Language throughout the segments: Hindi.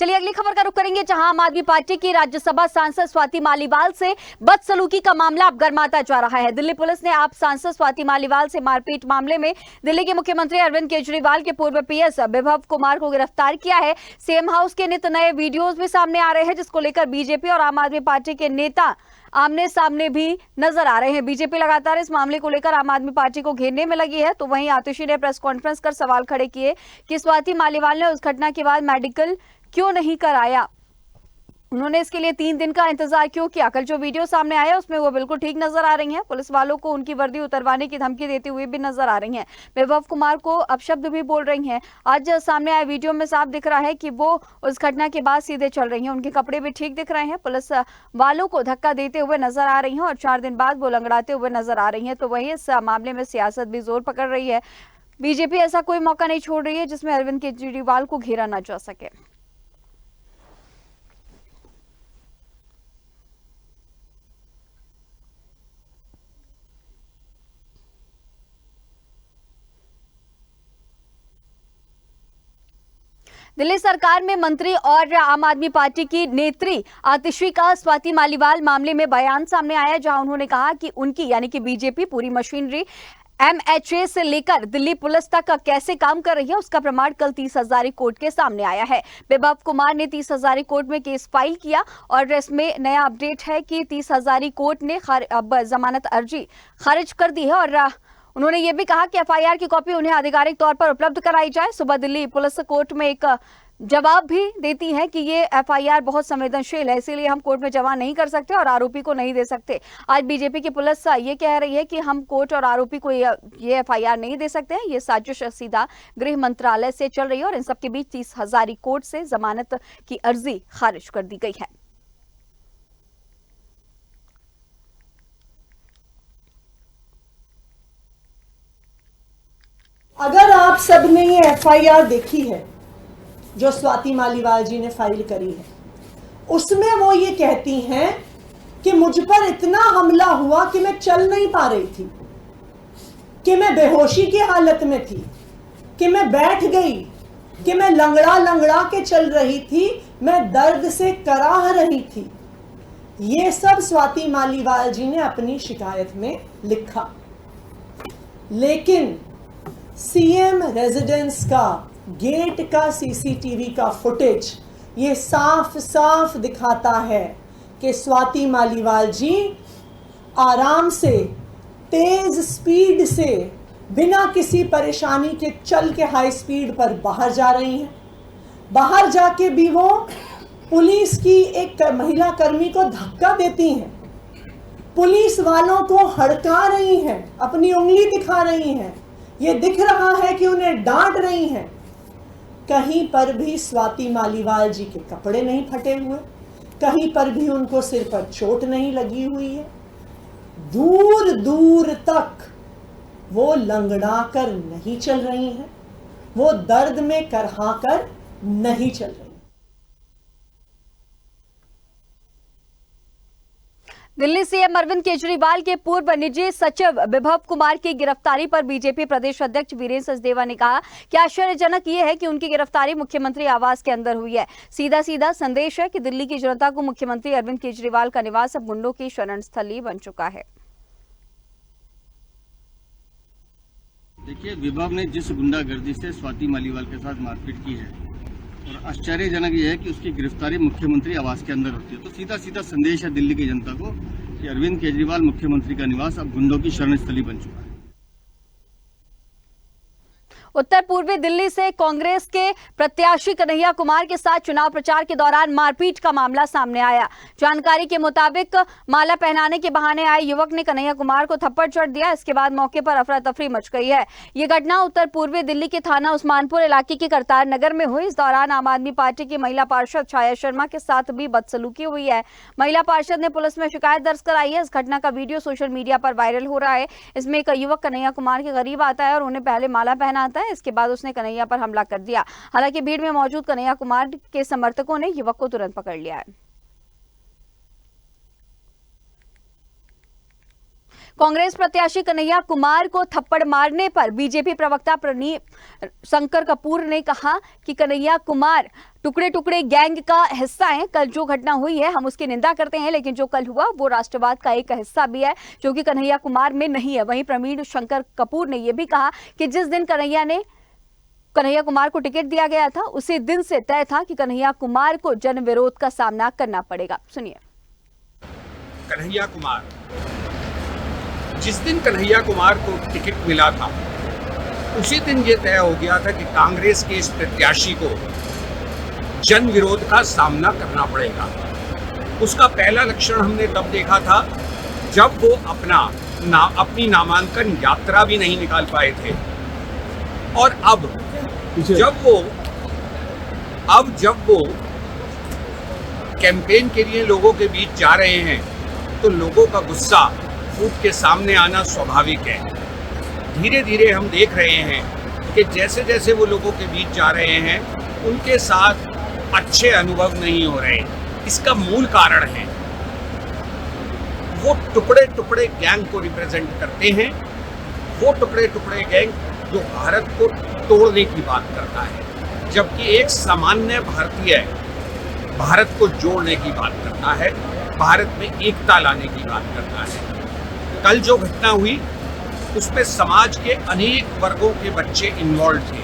चलिए अगली खबर का रुख करेंगे, जहां आम आदमी पार्टी की राज्यसभा सांसद स्वाति मालीवाल से बदसलूकी का मामला अब गर्माता जा रहा है। दिल्ली पुलिस ने आप सांसद स्वाति मालीवाल से मारपीट मामले में दिल्ली के मुख्यमंत्री अरविंद केजरीवाल के पूर्व पीएस विभव कुमार को गिरफ्तार किया है। सीएम हाउस के नित नए वीडियोज भी सामने आ रहे हैं, जिसको लेकर बीजेपी और आम आदमी पार्टी के नेता आमने सामने भी नजर आ रहे हैं। बीजेपी लगातार इस मामले को लेकर आम आदमी पार्टी को घेरने में लगी है, तो वहीं आतिशी ने प्रेस कॉन्फ्रेंस कर सवाल खड़े किए कि स्वाति मालीवाल ने उस घटना के बाद मेडिकल क्यों नहीं कराया, उन्होंने इसके लिए 3 दिन का इंतजार क्यों किया। कल जो वीडियो सामने आया उसमें वो बिल्कुल ठीक नजर आ रही हैं, पुलिस वालों को उनकी वर्दी उतरवाने की धमकी देते हुए भी नजर आ रही हैं, विभव कुमार को अपशब्द भी बोल रही हैं। आज सामने आए वीडियो में साफ दिख रहा है कि वो उस घटना के बाद सीधे चल रही हैं, उनके कपड़े भी ठीक दिख रहे हैं, पुलिस वालों को धक्का देते हुए नजर आ रही हैं और 4 दिन बाद वो लंगड़ाते हुए नजर आ रही हैं। तो वही इस मामले में सियासत भी जोर पकड़ रही है। बीजेपी ऐसा कोई मौका नहीं छोड़ रही है जिसमें अरविंद केजरीवाल को घेरा ना जा सके। दिल्ली सरकार में मंत्री और आम आदमी पार्टी की नेत्री आतिशी का स्वाति मालीवाल मामले में बयान सामने आया, जहां उन्होंने कहा कि उनकी यानी कि बीजेपी पूरी मशीनरी एमएचए से लेकर दिल्ली पुलिस तक कैसे काम कर रही है उसका प्रमाण कल 30 हजारी कोर्ट के सामने आया है। विभव कुमार ने 30 हजारी कोर्ट में केस फाइल किया और इसमें नया अपडेट है कि 30 हजारी कोर्ट ने अब जमानत अर्जी खारिज कर दी है और उन्होंने ये भी कहा कि एफआईआर की कॉपी उन्हें आधिकारिक तौर पर उपलब्ध कराई जाए। सुबह दिल्ली पुलिस कोर्ट में एक जवाब भी देती है कि ये एफआईआर बहुत संवेदनशील है, इसीलिए हम कोर्ट में जमा नहीं कर सकते और आरोपी को नहीं दे सकते। आज बीजेपी की पुलिस ये कह रही है कि हम कोर्ट और आरोपी को ये एफआईआर नहीं दे सकते हैं, ये साजिश सीधा गृह मंत्रालय से चल रही है और इन सबके बीच 30 हजारी कोर्ट से जमानत की अर्जी खारिज कर दी गई है। अगर आप सबने ये एफआईआर देखी है जो स्वाति मालीवाल जी ने फाइल करी है, उसमें वो ये कहती हैं कि मुझ पर इतना हमला हुआ कि मैं चल नहीं पा रही थी, कि मैं बेहोशी की हालत में थी, कि मैं बैठ गई, कि मैं लंगड़ा लंगड़ा के चल रही थी, मैं दर्द से कराह रही थी। ये सब स्वाति मालीवाल जी ने अपनी शिकायत में लिखा। लेकिन सीएम रेजिडेंस का गेट का सीसीटीवी का फुटेज ये साफ साफ दिखाता है कि स्वाति मालीवाल जी आराम से तेज स्पीड से बिना किसी परेशानी के चल के हाई स्पीड पर बाहर जा रही हैं। बाहर जाके भी वो पुलिस की एक महिला कर्मी को धक्का देती हैं, पुलिस वालों को हड़का रही हैं, अपनी उंगली दिखा रही हैं, ये दिख रहा है कि उन्हें डांट रही हैं। कहीं पर भी स्वाति मालीवाल जी के कपड़े नहीं फटे हुए, कहीं पर भी उनको सिर पर चोट नहीं लगी हुई है। दूर दूर तक वो लंगड़ा कर नहीं चल रही हैं, वो दर्द में करहा कर नहीं चल रही। दिल्ली सीएम अरविंद केजरीवाल के पूर्व निजी सचिव विभव कुमार की गिरफ्तारी पर बीजेपी प्रदेश अध्यक्ष वीरेंद्र सचदेवा ने कहा कि आश्चर्यजनक ये है कि उनकी गिरफ्तारी मुख्यमंत्री आवास के अंदर हुई है। सीधा सीधा संदेश है कि दिल्ली की जनता को मुख्यमंत्री अरविंद केजरीवाल का निवास अब गुंडों की शरण स्थली बन चुका है। देखिए, विभव ने जिस गुंडागर्दी से स्वाति मालीवाल के साथ मारपीट की है और आश्चर्यजनक ये है कि उसकी गिरफ्तारी मुख्यमंत्री आवास के अंदर होती है, तो सीधा सीधा संदेश है दिल्ली की जनता को कि अरविंद केजरीवाल मुख्यमंत्री का निवास अब गुंडों की शरण स्थली बन चुका है। उत्तर पूर्वी दिल्ली से कांग्रेस के प्रत्याशी कन्हैया कुमार के साथ चुनाव प्रचार के दौरान मारपीट का मामला सामने आया। जानकारी के मुताबिक माला पहनाने के बहाने आए युवक ने कन्हैया कुमार को थप्पड़ जड़ दिया। इसके बाद मौके पर अफरा तफरी मच गई है। ये घटना उत्तर पूर्वी दिल्ली के थाना उस्मानपुर इलाके के करतार नगर में हुई। इस दौरान आम आदमी पार्टी की महिला पार्षद छाया शर्मा के साथ भी बदसलूकी हुई है। महिला पार्षद ने पुलिस में शिकायत दर्ज कराई है। इस घटना का वीडियो सोशल मीडिया पर वायरल हो रहा है। इसमें एक युवक कन्हैया कुमार के करीब आता है और उन्हें पहले माला पहनाता है, इसके बाद उसने कन्हैया पर हमला कर दिया। हालांकि भीड़ में मौजूद कन्हैया कुमार के समर्थकों ने युवक को तुरंत पकड़ लिया है। कांग्रेस प्रत्याशी कन्हैया कुमार को थप्पड़ मारने पर बीजेपी प्रवक्ता प्रणीत शंकर कपूर ने कहा कि कन्हैया कुमार टुकड़े टुकड़े गैंग का हिस्सा है। कल जो घटना हुई है हम उसकी निंदा करते हैं, लेकिन जो कल हुआ वो राष्ट्रवाद का एक हिस्सा भी है जो कि कन्हैया कुमार में नहीं है। वहीं प्रवीण शंकर कपूर ने यह भी कहा कि जिस दिन कन्हैया कुमार को टिकट दिया गया था उसी दिन से तय था कि कन्हैया कुमार को जन विरोध का सामना करना पड़ेगा। सुनिए। कन्हैया कुमार, जिस दिन कन्हैया कुमार को टिकट मिला था उसी दिन ये तय हो गया था कि कांग्रेस के इस प्रत्याशी को जन विरोध का सामना करना पड़ेगा। उसका पहला लक्षण हमने तब देखा था जब वो अपनी नामांकन यात्रा भी नहीं निकाल पाए थे, और अब जब वो कैंपेन के लिए लोगों के बीच जा रहे हैं तो लोगों का गुस्सा फूट के सामने आना स्वाभाविक है। धीरे धीरे हम देख रहे हैं कि जैसे जैसे वो लोगों के बीच जा रहे हैं उनके साथ अच्छे अनुभव नहीं हो रहे। इसका मूल कारण है वो टुकड़े टुकड़े गैंग को रिप्रेजेंट करते हैं। वो टुकड़े टुकड़े गैंग जो भारत को तोड़ने की बात करता है, जबकि एक सामान्य भारतीय भारत को जोड़ने की बात करता है, भारत में एकता लाने की बात करता है। कल जो घटना हुई उसमें समाज के अनेक वर्गों के बच्चे इन्वॉल्व थे।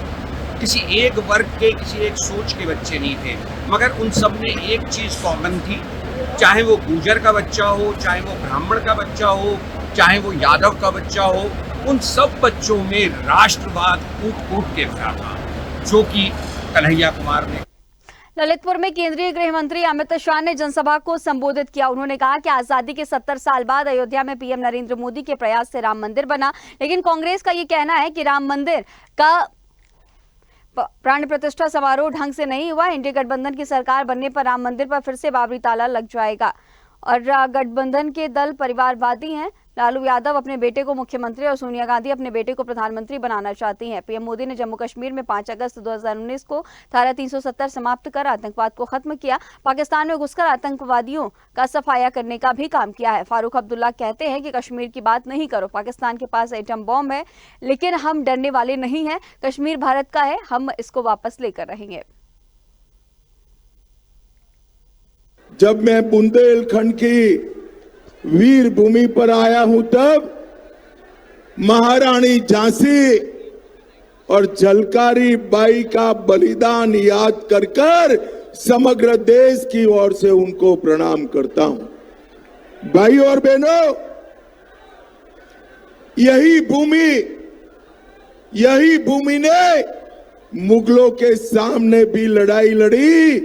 किसी एक वर्ग के, किसी एक सोच के बच्चे नहीं थे, मगर उन सब में एक चीज़ कॉमन थी, चाहे वो गुर्जर का बच्चा हो, चाहे वो ब्राह्मण का बच्चा हो, चाहे वो यादव का बच्चा हो, उन सब बच्चों में राष्ट्रवाद कूट कूट के भरा था, जो कि कन्हैया कुमार ने। ललितपुर में केंद्रीय गृह मंत्री अमित शाह ने जनसभा को संबोधित किया। उन्होंने कहा कि आजादी के 70 साल बाद अयोध्या में पीएम नरेंद्र मोदी के प्रयास से राम मंदिर बना, लेकिन कांग्रेस का ये कहना है कि राम मंदिर का प्राण प्रतिष्ठा समारोह ढंग से नहीं हुआ। इंडिया गठबंधन की सरकार बनने पर राम मंदिर पर फिर से बाबरी ताला लग जाएगा। और गठबंधन के दल परिवारवादी हैं। लालू यादव अपने बेटे को मुख्यमंत्री और सोनिया गांधी अपने बेटे को प्रधानमंत्री बनाना चाहती हैं। पीएम मोदी ने जम्मू कश्मीर में 5 अगस्त 2019 को धारा 370 समाप्त कर आतंकवाद को खत्म किया। पाकिस्तान में घुसकर आतंकवादियों का सफाया करने का भी काम किया है। फारूक अब्दुल्ला कहते हैं कि कश्मीर की बात नहीं करो, पाकिस्तान के पास एटम बॉम्ब है, लेकिन हम डरने वाले नहीं हैं। कश्मीर भारत का है, हम इसको वापस लेकर रहेंगे। जब मैं बुंदेलखंड की वीर भूमि पर आया हूं तब महारानी झांसी और झलकारी बाई का बलिदान याद कर कर समग्र देश की ओर से उनको प्रणाम करता हूं। भाई और बहनों, यही भूमि ने मुगलों के सामने भी लड़ाई लड़ी,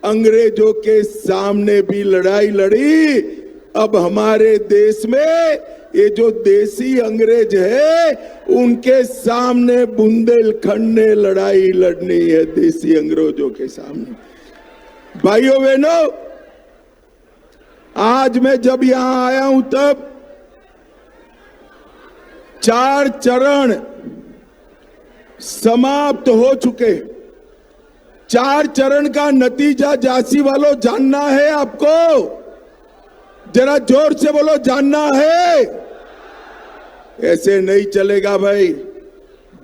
अंग्रेजों के सामने भी लड़ाई लड़ी। अब हमारे देश में ये जो देसी अंग्रेज है उनके सामने बुंदेलखंड ने लड़ाई लड़नी है, देसी अंग्रेजों के सामने। भाइयों बहनों, आज मैं जब यहां आया हूं तब 4 चरण समाप्त हो चुके। 4 चरण का नतीजा झांसी वालों जानना है आपको? जरा जोर से बोलो, जानना है? ऐसे नहीं चलेगा भाई,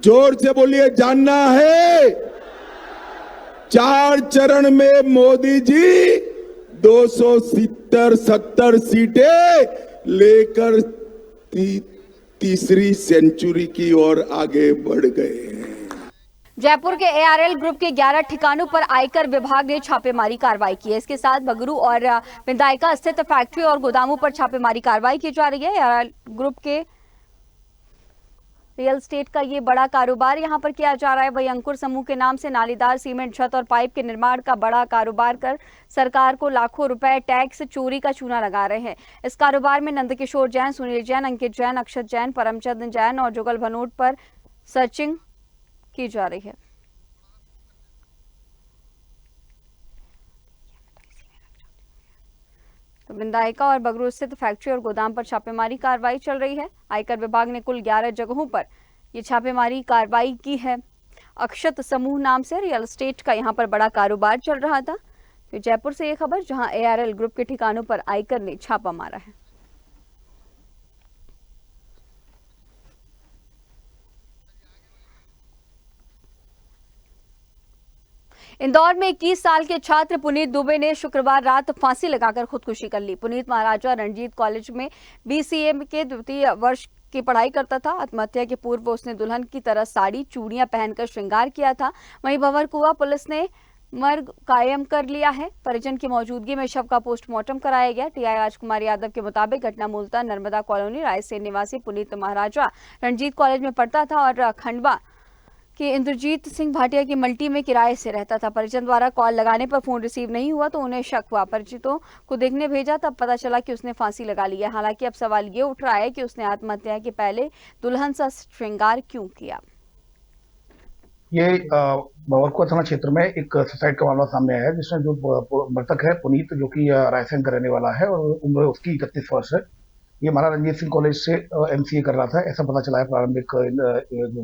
जोर से बोलिए, जानना है? 4 चरण में मोदी जी 270 सीटें लेकर तीसरी सेंचुरी की ओर आगे बढ़ गए हैं। जयपुर के एआरएल ग्रुप के 11 ठिकानों पर आयकर विभाग ने छापेमारी कार्रवाई की है। इसके साथ बगरू और विधायका स्थित फैक्ट्री और गोदामों पर छापेमारी कार्रवाई की जा रही है। एआरएल ग्रुप के रियल एस्टेट का ये बड़ा कारोबार यहां पर किया जा रहा है। वहीं अंकुर समूह के नाम से नालीदार सीमेंट, छत और पाइप के निर्माण का बड़ा कारोबार कर सरकार को लाखों रुपए टैक्स चोरी का चूना लगा रहे हैं। इस कारोबार में नंदकिशोर जैन, सुनील जैन, अंकित जैन, अक्षत जैन, परमचंद जैन और जुगल भनोट पर सर्चिंग की जा रही है। तो विधायका और बगरू स्थित फैक्ट्री और गोदाम पर छापेमारी कार्रवाई चल रही है। आयकर विभाग ने कुल 11 जगहों पर ये छापेमारी कार्रवाई की है। अक्षत समूह नाम से रियल एस्टेट का यहां पर बड़ा कारोबार चल रहा था। तो जयपुर से ये खबर, जहां एआरएल ग्रुप के ठिकानों पर आयकर ने छापा मारा है। इंदौर में 21 साल के छात्र पुनीत दुबे ने शुक्रवार रात फांसी लगाकर खुदकुशी कर ली। पुनीत महाराजा रणजीत कॉलेज में BCA के द्वितीय वर्ष की पढ़ाई करता था। आत्महत्या के पूर्व उसने दुल्हन की तरह साड़ी चूड़ियां पहनकर श्रृंगार किया था। वहीं भंवरकुआ पुलिस ने मर्ग कायम कर लिया है। परिजन की मौजूदगी में शव का पोस्टमार्टम कराया गया। TI राजकुमार यादव के मुताबिक घटना मूलतः नर्मदा कॉलोनी रायसेन निवासी पुनीत महाराजा रणजीत कॉलेज में पढ़ता था और खंडवा कि इंद्रजीत सिंह भाटिया की मल्टी में किराए से रहता था। परिजन द्वारा कॉल लगाने पर फोन रिसीव नहीं हुआ तो उन्हें शक हुआ। परिचितों को देखने भेजा, तब पता चला कि उसने फांसी लगा ली है। हालांकि अब सवाल ये उठ रहा है कि उसने आत्महत्या के पहले दुल्हन सा श्रृंगार क्यों किया। ये भंवरकुआ थाना क्षेत्र में एक सुसाइड का मामला सामने आया है, जिसमें जो मृतक है पुनीत, जो कि रायसेन का रहने वाला है और उम्र उसकी 31 वर्ष है। ये महाराजा रणजीत सिंह कॉलेज से MCA कर रहा था, ऐसा पता चला है प्रारंभिक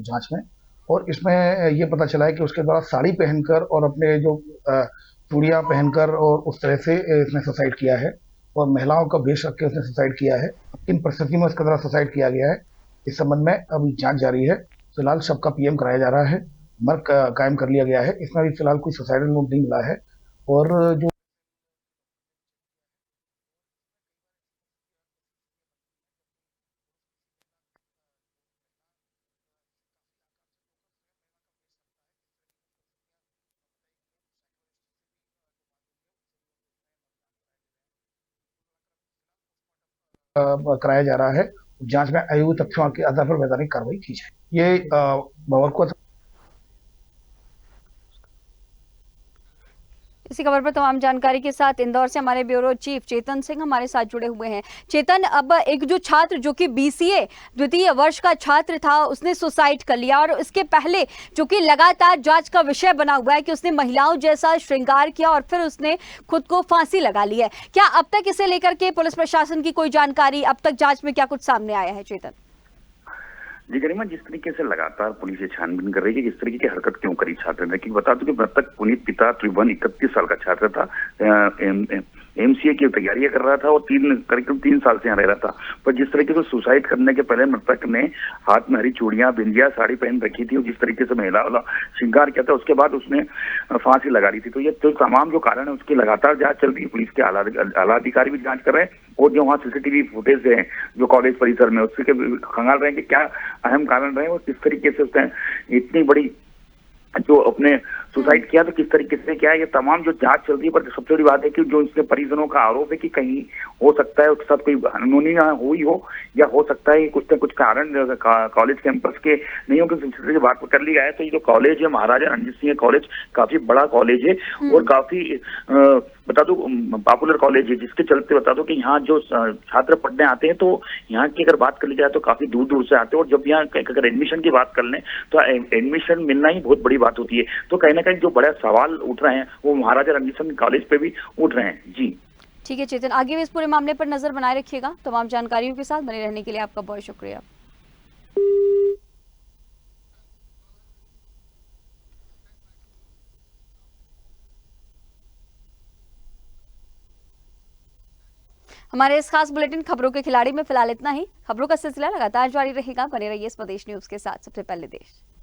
जांच में। और इसमें ये पता चला है कि उसके द्वारा साड़ी पहनकर और अपने जो चूड़ियां पहनकर और उस तरह से इसने सुसाइड किया है और महिलाओं का वेश रख के उसने सुसाइड किया है। किन परिस्थिति में उसके द्वारा सुसाइड किया गया है, इस संबंध में अभी जांच जारी है। फिलहाल शव का PM कराया जा रहा है, मर्ग कायम कर लिया गया है। इसमें भी फिलहाल कोई सुसाइडल नोट नहीं मिला है। और जो कराया जा रहा है, जांच में आए हुए तथ्यों के आधार पर वैधानिक कार्रवाई की जाए। ये भंवरकुआ। इसी खबर पर तमाम जानकारी के साथ इंदौर से हमारे ब्यूरो चीफ चेतन सिंह हमारे साथ जुड़े हुए हैं। चेतन, अब एक जो छात्र जो कि BCA द्वितीय वर्ष का छात्र था, उसने सुसाइड कर लिया और इसके पहले जो कि लगातार जांच का विषय बना हुआ है कि उसने महिलाओं जैसा श्रृंगार किया और फिर उसने खुद को फांसी लगा ली है। क्या अब तक इसे लेकर के पुलिस प्रशासन की कोई जानकारी, अब तक जांच में क्या कुछ सामने आया है? चेतन जी गरिमा, जिस तरीके से लगातार पुलिस छानबीन कर रही है कि इस तरीके की हरकत क्यों करी छात्र ने, क्योंकि बता दूं कि मृतक पुनीत पिता त्रिभुवन 31 साल का छात्र था, MCA की तैयारियां कर रहा था और करीब 3 साल से यहाँ रह रहा था। पर जिस तरीके से सुसाइड करने के पहले मृतक ने हाथ में हरी चूड़ियां, बिंदिया, साड़ी पहन रखी थी और जिस तरीके से महिला वाला श्रृंगार किया था, उसके बाद उसने फांसी लगा दी थी। तो ये तो तमाम जो कारण है उसकी लगातार जांच चल रही है। पुलिस के आला अधिकारी भी जांच कर रहे हैं और जो वहाँ CCTV फुटेज है जो कॉलेज परिसर में, उसके खंगाल रहे हैं कि क्या अहम कारण रहे और किस तरीके से उसने इतनी बड़ी जो अपने सुसाइड किया, तो किस तरीके से क्या है, ये तमाम जो जांच चल रही है। पर सबसे बड़ी बात है कि जो इसके परिजनों का आरोप है कि कहीं हो सकता है उसके साथ कोई अनहोनी हुई हो या हो सकता है कुछ न कुछ कारण कॉलेज कैंपस के नहीं हो, कि बात कर ली गया है। तो ये जो कॉलेज है महाराजा रणजीत सिंह कॉलेज काफी बड़ा कॉलेज है और काफी बता दो पॉपुलर कॉलेज है, जिसके चलते बता दो कि यहाँ जो छात्र पढ़ने आते हैं तो यहाँ की अगर बात कर ली जाए तो काफी दूर दूर से आते हैं। और जब यहाँ अगर एडमिशन की बात कर लें तो एडमिशन मिलना ही बहुत बड़ी बात होती है। तो कहीं ना कहीं जो बड़ा सवाल उठ रहे हैं वो महाराजा रणजीत सिंह कॉलेज पे भी उठ रहे हैं। जी ठीक है चेतन, आगे भी इस पूरे मामले पर नजर बनाए रखिएगा। तमाम जानकारियों के साथ बने रहने के लिए आपका बहुत शुक्रिया। हमारे इस खास बुलेटिन खबरों के खिलाड़ी में फिलहाल इतना ही। खबरों का सिलसिला लगातार जारी रहेगा, बने रहिए स्वदेश न्यूज के साथ। सबसे पहले देश।